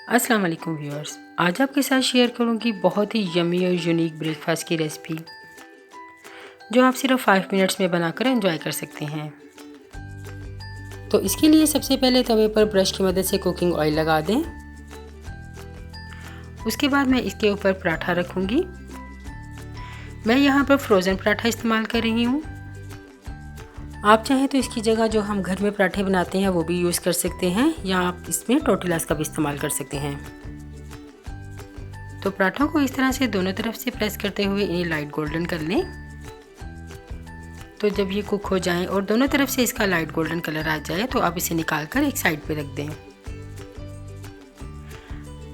अस्सलाम वालेकुम व्यूअर्स, आज आपके साथ शेयर करूंगी बहुत ही यमी और यूनिक ब्रेकफास्ट की रेसिपी जो आप सिर्फ 5 मिनट्स में बनाकर एंजॉय कर सकते हैं। तो इसके लिए सबसे पहले तवे पर ब्रश की मदद से कुकिंग ऑयल लगा दें। उसके बाद मैं इसके ऊपर पराठा रखूंगी। मैं यहाँ पर फ्रोज़न पराठा इस्तेमाल कर रही हूँ। आप चाहें तो इसकी जगह जो हम घर में पराठे बनाते हैं वो भी यूज़ कर सकते हैं, या आप इसमें टोर्टिलास का भी इस्तेमाल कर सकते हैं। तो पराठों को इस तरह से दोनों तरफ से प्रेस करते हुए इन्हें लाइट गोल्डन कर लें। तो जब ये कुक हो जाएं और दोनों तरफ से इसका लाइट गोल्डन कलर आ जाए तो आप इसे निकाल कर एक साइड पे रख दें।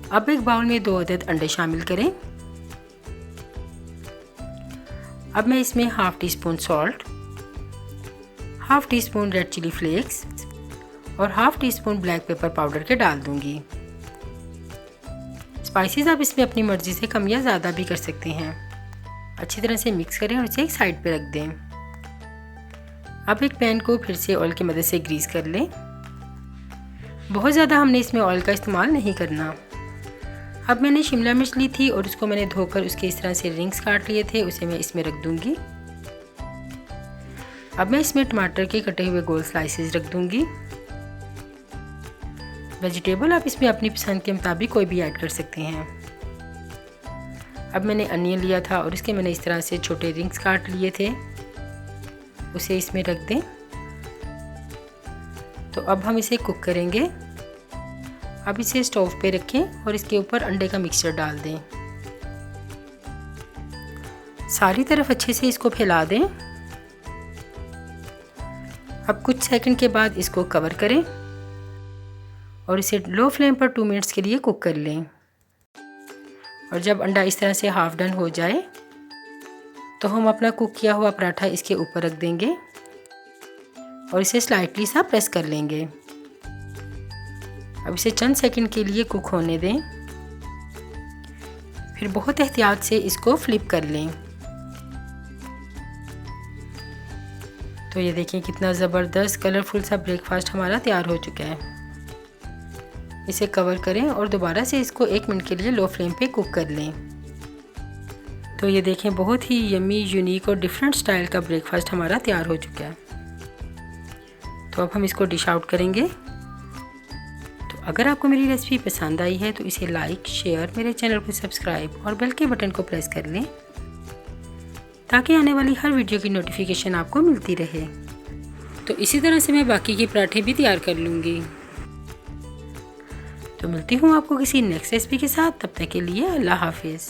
अब एक बाउल में 2 अदद अंडे शामिल करें। अब मैं इसमें half teaspoon salt, half teaspoon red chilli flakes और half teaspoon black pepper powder के डाल दूंगी। स्पाइसेस आप इसमें अपनी मर्जी से कम या ज़्यादा भी कर सकते हैं। अच्छी तरह से मिक्स करें और इसे एक साइड पे रख दें। अब एक पैन को फिर से ऑयल की मदद से ग्रीस कर लें। बहुत ज़्यादा हमने इसमें ऑयल का इस्तेमाल नहीं करना। अब मैंने शिमला मिर्च ली थी और उसको मैंने धोकर उसके इस तरह से रिंग्स काट लिए थे, उसे मैं इसमें रख दूंगी। अब मैं इसमें टमाटर के कटे हुए गोल स्लाइसेस रख दूंगी। वेजिटेबल आप इसमें अपनी पसंद के मुताबिक कोई भी ऐड कर सकते हैं। अब मैंने अनियन लिया था और इसके मैंने इस तरह से छोटे रिंग्स काट लिए थे, उसे इसमें रख दें। तो अब हम इसे कुक करेंगे। अब इसे स्टोव पे रखें और इसके ऊपर अंडे का मिक्सचर डाल दें। सारी तरफ अच्छे से इसको फैला दें। अब कुछ सेकंड के बाद इसको कवर करें और इसे लो फ्लेम पर 2 मिनट्स के लिए कुक कर लें। और जब अंडा इस तरह से हाफ डन हो जाए तो हम अपना कुक किया हुआ पराठा इसके ऊपर रख देंगे और इसे स्लाइटली सा प्रेस कर लेंगे। अब इसे चंद सेकंड के लिए कुक होने दें, फिर बहुत एहतियात से इसको फ्लिप कर लें। तो ये देखिए कितना ज़बरदस्त कलरफुल सा ब्रेकफास्ट हमारा तैयार हो चुका है। इसे कवर करें और दोबारा से इसको 1 मिनट के लिए लो फ्लेम पे कुक कर लें। तो ये देखें बहुत ही यमी, यूनिक और डिफरेंट स्टाइल का ब्रेकफास्ट हमारा तैयार हो चुका है। तो अब हम इसको डिश आउट करेंगे। तो अगर आपको मेरी रेसिपी पसंद आई है तो इसे लाइक, शेयर, मेरे चैनल को सब्सक्राइब और बेल के बटन को प्रेस कर लें ताकि आने वाली हर वीडियो की नोटिफिकेशन आपको मिलती रहे। तो इसी तरह से मैं बाकी के पराठे भी तैयार कर लूँगी। तो मिलती हूँ आपको किसी नेक्स्ट रेसिपी के साथ। तब तक के लिए अल्लाह हाफिज़।